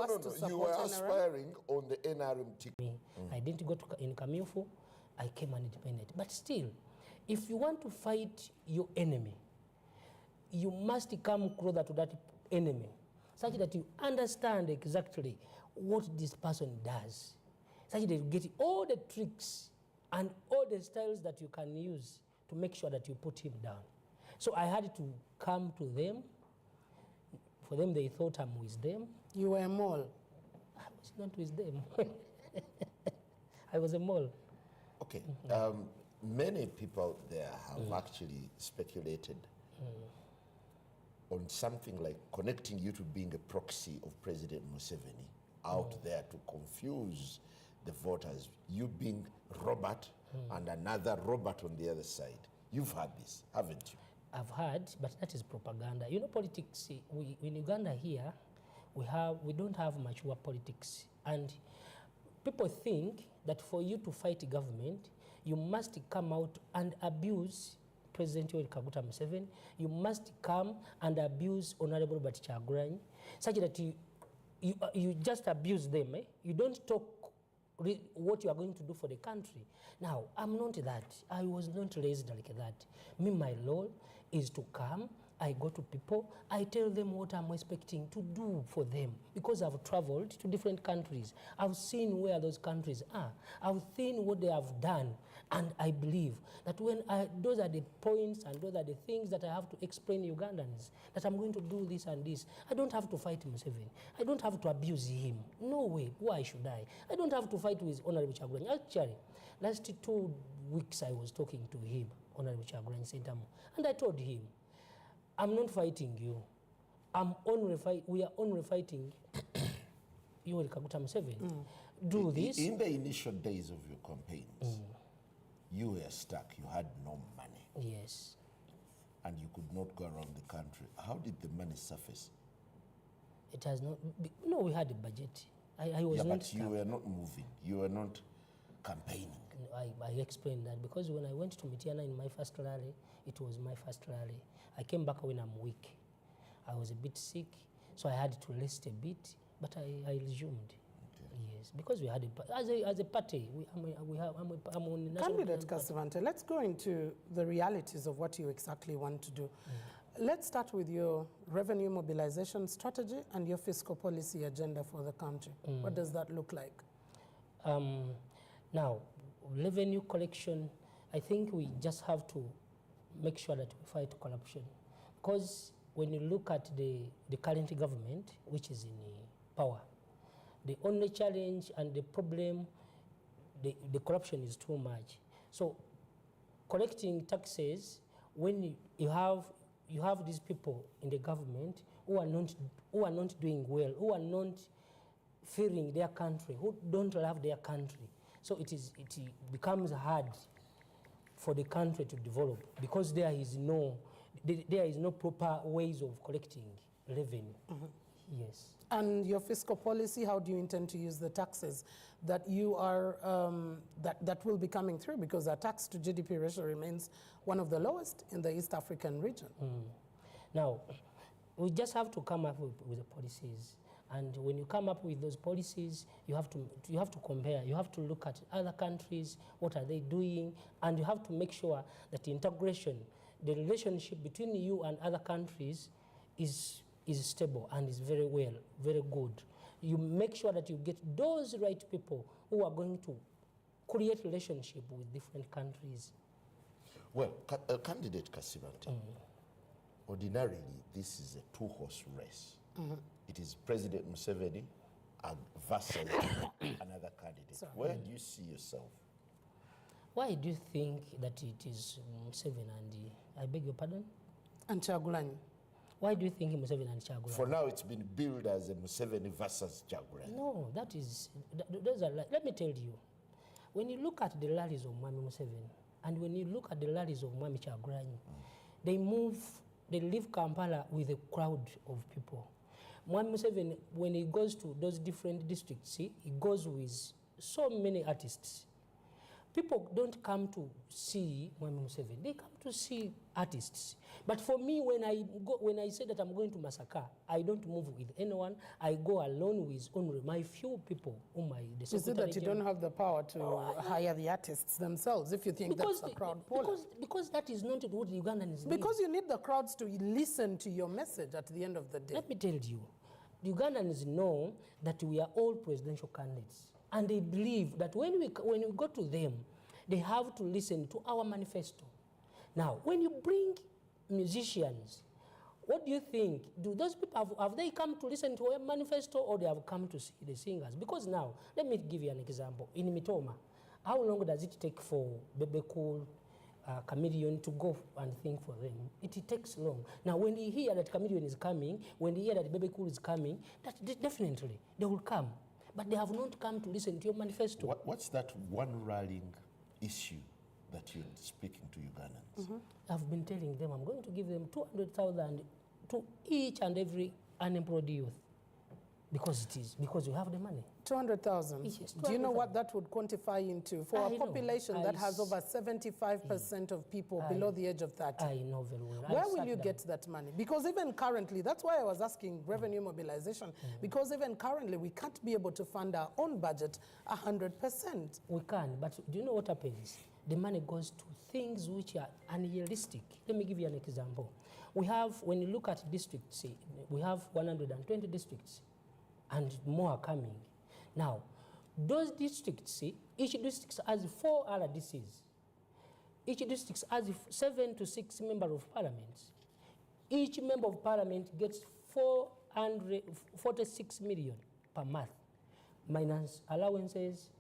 to support You were NRM? aspiring on the NRM ticket. I didn't go to in Kamufu. I came an independent. But still, if you want to fight your enemy, you must come closer to that enemy, such that you understand exactly what this person does, such that you get all the tricks and all the styles that you can use to make sure that you put him down. So I had to come to them. For them, they thought I'm with them. You were a mole. I was not with them. I was a mole. Okay. Many people out there have actually speculated on something like connecting you to being a proxy of President Museveni out there to confuse the voters. You being Robert and another Robert on the other side. You've heard this, haven't you? I've heard, but that is propaganda. You know, politics, in Uganda here, we don't have mature politics. And people think that for you to fight government, you must come out and abuse President Yoweri Kaguta Museveni. You must come and abuse Honorable Robert Kyagulanyi, such that you just abuse them. You don't talk what you are going to do for the country. Now, I'm not that. I was not raised like that. Me, my role is to come, I go to people, I tell them what I'm expecting to do for them, because I've traveled to different countries. I've seen where those countries are. I've seen what they have done, and I believe that those are the points and those are the things that I have to explain Ugandans, that I'm going to do this and this. I don't have to fight Museveni. I don't have to abuse him. No way. Why should I? I don't have to fight with Honorable Kyagulanyi. Actually, last 2 weeks I was talking to him, Honorable Kyagulanyi Sentamu, and I told him, I'm not fighting you. We are only fighting Yoweri Kaguta Museveni. Do this. In the initial days of your campaigns, you were stuck. You had no money. Yes. And you could not go around the country. How did the money surface? It has not. No, we had a budget. I was not. But you were not moving. You were not campaigning. I explained that because when I went to Mityana in my first rally, it was my first rally. I came back when I'm weak. I was a bit sick, so I had to rest a bit, but I resumed. Okay. Yes, because we had as a party, I'm on national. Candidate Kasivante, let's go into the realities of what you exactly want to do. Let's start with your revenue mobilization strategy and your fiscal policy agenda for the country. What does that look like? Now, revenue collection, I think we just have to make sure that we fight corruption. Because when you look at the current government, which is in power, the only challenge and the problem, the corruption is too much. So collecting taxes, when you have these people in the government who are not doing well, who are not fearing their country, who don't love their country. So it becomes hard for the country to develop because there is no proper ways of collecting revenue. Yes. And your fiscal policy, how do you intend to use the taxes that you are that will be coming through, because our tax to GDP ratio remains one of the lowest in the East African region? Now, we just have to come up with the policies. And when you come up with those policies, you have to compare. You have to look at other countries, what are they doing, and you have to make sure that the integration, the relationship between you and other countries is stable and is very good. You make sure that you get those right people who are going to create relationship with different countries. Well, candidate Kasivante, ordinarily this is a two-horse race. It is President Museveni versus another candidate. Sorry. Where do you see yourself? Why do you think that it is Museveni and I beg your pardon? And Kyagulanyi. Why do you think Museveni and Kyagulanyi? For now, it's been billed as a Museveni versus Kyagulanyi. No, those are let me tell you. When you look at the rallies of Mwami Museveni and when you look at the rallies of Mwami Kyagulanyi, they leave Kampala with a crowd of people. Mwami Museveni, when he goes to those different districts, he goes with so many artists. people don't come to see Mwami Museveni, they come to see artists. But for me, when I say that I'm going to Masaka, I don't move with anyone. I go alone with only my few people whom Is it that you don't have the power to hire the artists themselves if you think that's the crowd puller? Because that is not what the Ugandans need. Because you need the crowds to listen to your message at the end of the day. Let me tell you, the Ugandans know that we are all presidential candidates. And they believe that when we go to them, they have to listen to our manifesto. Now, when you bring musicians, what do you think? Do those people, have they come to listen to a manifesto, or they have come to see the singers? Because now, let me give you an example. In Mitoma, how long does it take for Bebe Cool, Chameleon to go and sing for them? It takes long. Now, when they hear that Chameleon is coming, when they hear that Bebe Cool is coming, that definitely they will come. But they have not come to listen to your manifesto. What's that one rallying issue that you're speaking to Ugandans? I've been telling them I'm going to give them 200,000 to each and every unemployed youth. Because we have the money. 200,000? Yes, Do you know what that would quantify into? For a population that has over 75% of people below the age of 30. I know very well. Where will you get that money? Because even currently, that's why I was asking revenue mobilization, because even currently we can't be able to fund our own budget 100%. We can, but do you know what happens? The money goes to things which are unrealistic. Let me give you an example. We have, when you look at districts, we have 120 districts. And more are coming. Now, those districts, each district has 4 RDCs. Each district has 7 to 6 members of parliament. Each member of parliament gets 446 million per month, minus allowances,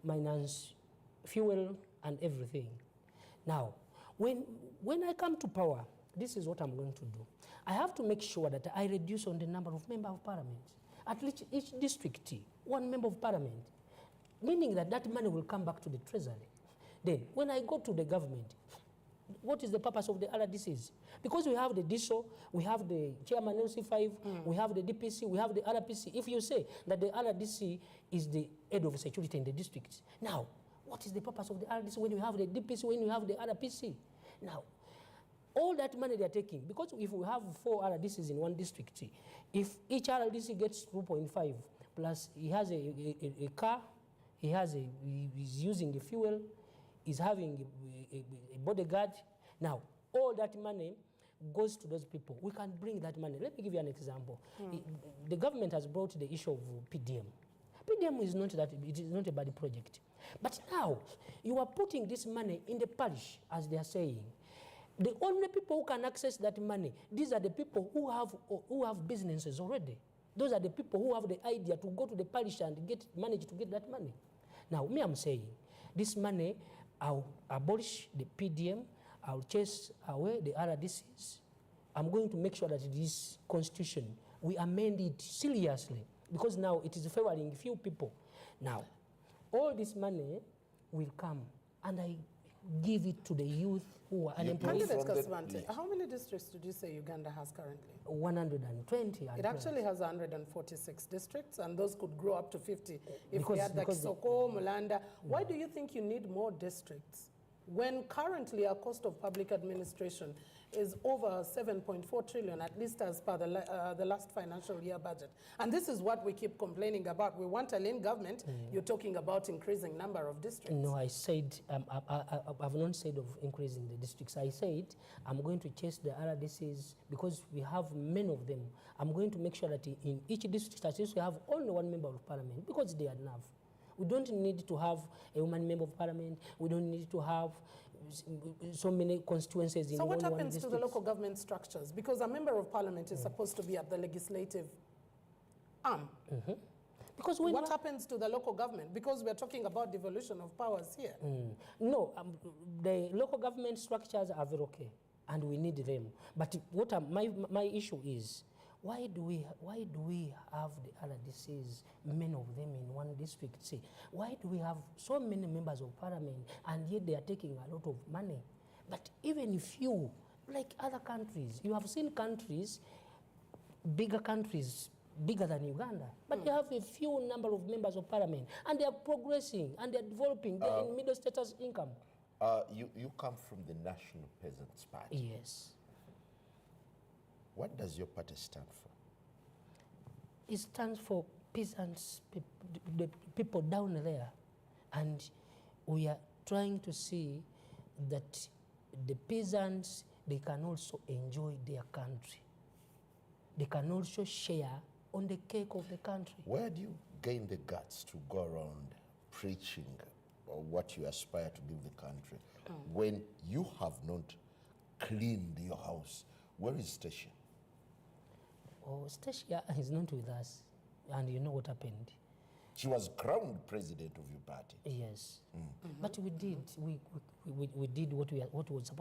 minus fuel and everything. Now, when I come to power, this is what I'm going to do. I have to make sure that I reduce on the number of members of parliament. At least each district, 1 member of parliament, meaning that that money will come back to the treasury. Then, when I go to the government, what is the purpose of the RDCs? Because we have the DISO, we have the chairman LC5, we have the DPC, we have the RPC. If you say that the RDC is the head of security in the district, now, what is the purpose of the RDC when you have the DPC, when you have the RPC? Now, all that money they are taking, because if we have 4 RDCs in one district, if each RDC gets 2.5, plus he has a car, he's using the fuel, he's having a bodyguard. Now, all that money goes to those people. We can bring that money. Let me give you an example. The government has brought the issue of PDM. PDM is not that, it is not a bad project. But now, you are putting this money in the parish, as they are saying. The only people who can access that money, these are the people who have businesses already. Those are the people who have the idea to go to the parish and manage to get that money. Now, me, I'm saying, this money, I'll abolish the PDM, I'll chase away the RDCs. I'm going to make sure that this constitution, we amend it seriously, because now it is favoring few people. Now, all this money will come, and I give it to the youth who are unemployed. Candidate Kasvante, how many districts did you say Uganda has currently? 120. It actually has 146 districts, and those could grow up to 50 if we had like Soko, Mulanda. Why do you think you need more districts when currently our cost of public administration is over 7.4 trillion, at least as per the last financial year budget? And this is what we keep complaining about. We want a lean government. You're talking about increasing number of districts. No, I said, I've not said of increasing the districts. I said I'm going to chase the RDCs because we have many of them. I'm going to make sure that in each district at least we have only 1 member of parliament, because they are enough. We don't need to have a woman member of parliament. We don't need to have so many constituencies in one district. So what happens to the local government structures? Because a member of parliament is supposed to be at the legislative arm. Because what happens to the local government? Because we're talking about devolution of powers here. No, the local government structures are very okay, and we need them. But what my issue is, why do we have the RDCs, many of them in one district? See, why do we have so many members of parliament, and yet they are taking a lot of money? But even if you, like other countries, you have seen countries, bigger countries, bigger than Uganda, but they have a few number of members of parliament, and they are progressing, and they are developing. They are in middle status income. You come from the National Peasants Party. Yes. What does your party stand for? It stands for peasants, the people down there, and we are trying to see that the peasants, they can also enjoy their country. They can also share on the cake of the country. Where do you gain the guts to go around preaching or what you aspire to give the country when you have not cleaned your house? Where is Stacia? Oh, Stacia is not with us, and you know what happened. She was crowned president of your party. Yes, but we did what was supposed